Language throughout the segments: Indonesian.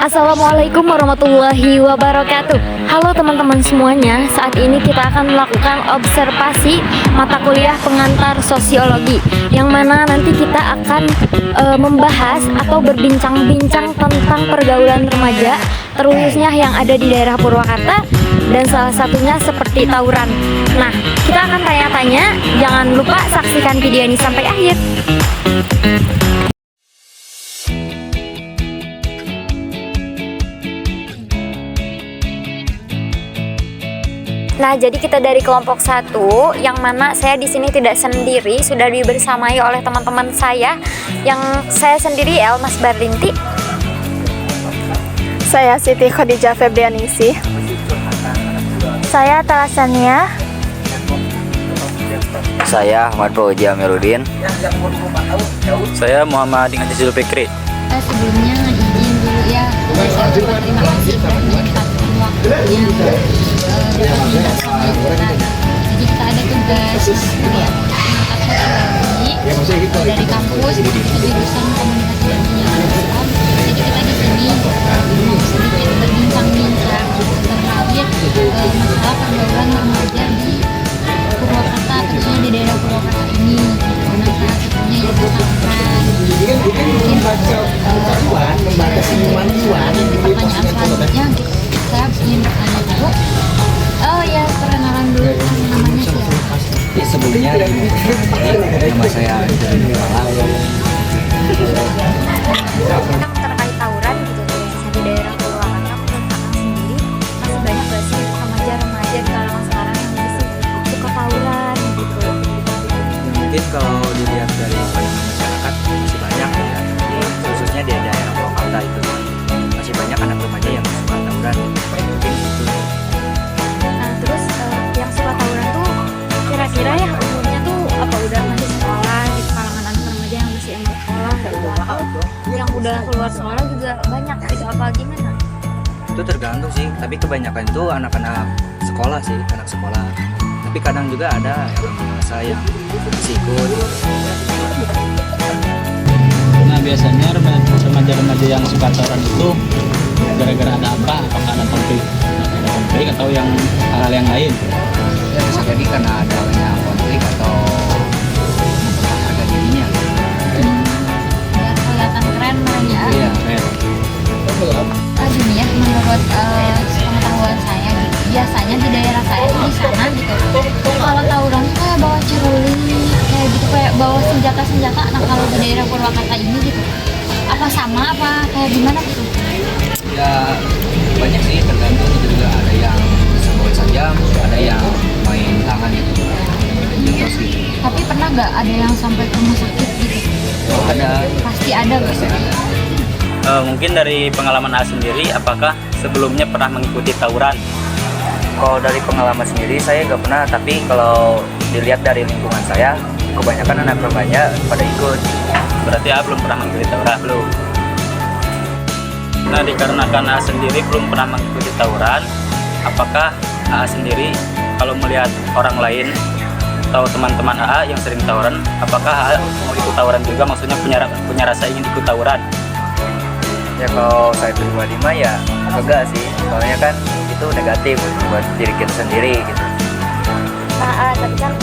Assalamualaikum warahmatullahi wabarakatuh. Halo teman-teman semuanya. Saat ini kita akan melakukan observasi mata kuliah pengantar sosiologi, yang mana nanti kita akan membahas atau berbincang-bincang tentang pergaulan remaja, terkhususnya yang ada di daerah Purwakarta, dan salah satunya seperti tawuran. Nah, kita akan tanya-tanya. Jangan lupa saksikan video ini sampai akhir. Nah, jadi kita dari kelompok 1, yang mana saya di sini tidak sendiri, sudah dibersamai oleh teman-teman saya. Yang saya sendiri Elmas Barlinti. Saya Siti Khadijah Febrianingsih. Saya Talasania. Saya Ahmad Fauzi Amiruddin. Saya Muhammad Ingati Zulfikri. Sebelumnya izin dulu ya, saya ucapkan terima kasih sudah menyempatkan waktunya berkomunikasi dengan kita. Jadi kita ada tugas kuliah pengantar sosiologi dari kampus itu jurusan komunikasi dan penyiaran. Jadi kita di sini mau sedikit berbincang-bincang terkait masalah pergaulan remaja di Purwakarta, khususnya di daerah Purwakarta ini. Nah, salah satunya yaitu tawuran. Mungkin pertanyaan selanjutnya saya ingin bertanya dulu. Oh ya, perkenalan dulu, namanya siapa? Sebelumnya nama saya Terkait tawuran gitu, di daerah Purwakarta, menurut Akang sendiri masih banyak gak sih remaja-remaja di kalangan sekarang yang masih suka tawuran gitu? Mungkin kalau dilihat dari pandangan masyarakat masih banyak ya, khususnya di daerah Purwakarta itu masih banyak anak remaja yang suka tawuran. Mungkin itu. Nah, terus yang suka tawuran tuh kira-kira ya umurnya tuh apa udah masih sekolah gitu, kalangan anak remaja yang masih emang sekolah gitu, atau yang udah keluar sekolah juga banyak gitu, apa gimana? Itu tergantung sih, tapi kebanyakan itu anak-anak sekolah sih, anak sekolah. Tapi kadang juga ada yang masa yang masih ikut. Nah, biasanya remaja-remaja yang suka tawuran itu gara-gara ada apa? Apakah ada konflik atau yang hal-hal yang lain? ya bisa jadi karena adanya konflik atau harga dirinya. Biar kelihatan keren mereka. Iya, keren. Gini ya, menurut pengetahuan saya gitu, biasanya di daerah saya di sana gitu, kalau tawuran tuh kayak bawa ceruling kayak gitu, kayak bawa senjata-senjata. Nah, kalau di daerah Purwakarta ini gitu, apa sama apa kayak gimana gitu? Ya banyak sih, tergantung. Itu juga ada yang senggol sajam, ada yang main tangan gitu. Terus gitu. Tapi pernah nggak ada yang sampai ke rumah sakit gitu? Ada. Pasti ada nggak sih? Mungkin dari pengalaman A sendiri, apakah sebelumnya pernah mengikuti tawuran? Kalau dari pengalaman sendiri saya nggak pernah, tapi kalau dilihat dari lingkungan saya, kebanyakan anak remaja pada ikut. Berarti A belum pernah mengikuti tawuran, belum. Nah, dikarenakan A sendiri belum pernah mengikuti tawuran, apakah A sendiri kalau melihat orang lain atau teman-teman AA yang sering tawuran, apakah AA mau ikut tawuran juga, maksudnya punya rasa ingin ikut tawuran? Ya kalau saya pribadi mah ya enggak sih, soalnya kan itu negatif buat diri kita sendiri gitu. Nah, tadi kan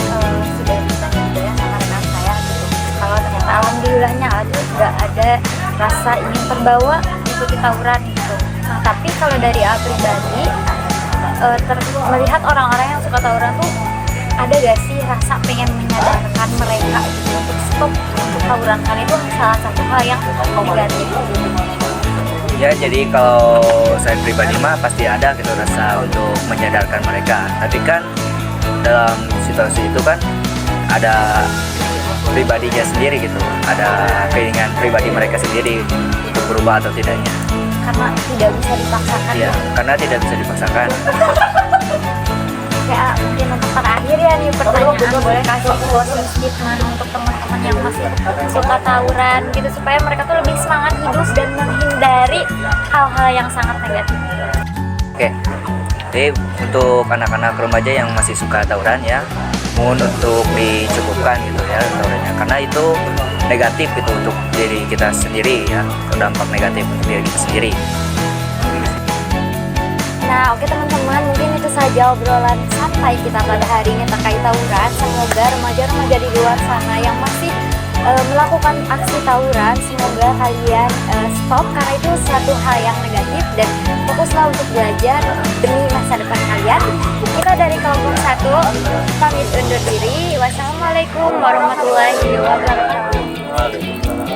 sudah ditanya juga ya sama rekan saya gitu, kalau ternyata alhamdulillahnya nggak ada rasa ingin terbawa ikuti tawuran gitu. Nah, tapi kalau dari A pribadi melihat orang-orang yang suka tawuran tuh, ada gak sih rasa pengen menyadarkan mereka gitu untuk stop untuk tawuran, kan itu salah satu hal yang negatif. Ya jadi kalau saya pribadi mah pasti ada gitu rasa untuk menyadarkan mereka. Tapi kan dalam situasi itu kan ada pribadinya sendiri gitu, ada keinginan pribadi mereka sendiri untuk berubah atau tidaknya. Karena tidak bisa dipaksakan. Ya, karena tidak bisa dipaksakan. Ya, mungkin untuk terakhir ya nih pertanyaan, boleh kasih closing statement untuk teman-teman yang masih suka tawuran gitu, supaya mereka tuh lebih semangat hidup dan menghindari hal-hal yang sangat negatif. Oke, jadi untuk anak-anak remaja yang masih suka tawuran ya, mohon untuk dicukupkan gitu ya tawurannya, karena itu negatif gitu untuk diri kita sendiri ya, berdampak negatif untuk diri kita sendiri. Nah, oke teman-teman, mungkin itu saja obrolan santai kita pada hari ini terkait tawuran. Semoga remaja-remaja di luar sana yang masih melakukan aksi tawuran, semoga kalian stop karena itu suatu hal yang negatif dan fokuslah untuk belajar demi masa depan kalian. Kita dari kelompok 1 pamit undur diri. Wassalamualaikum warahmatullahi wabarakatuh.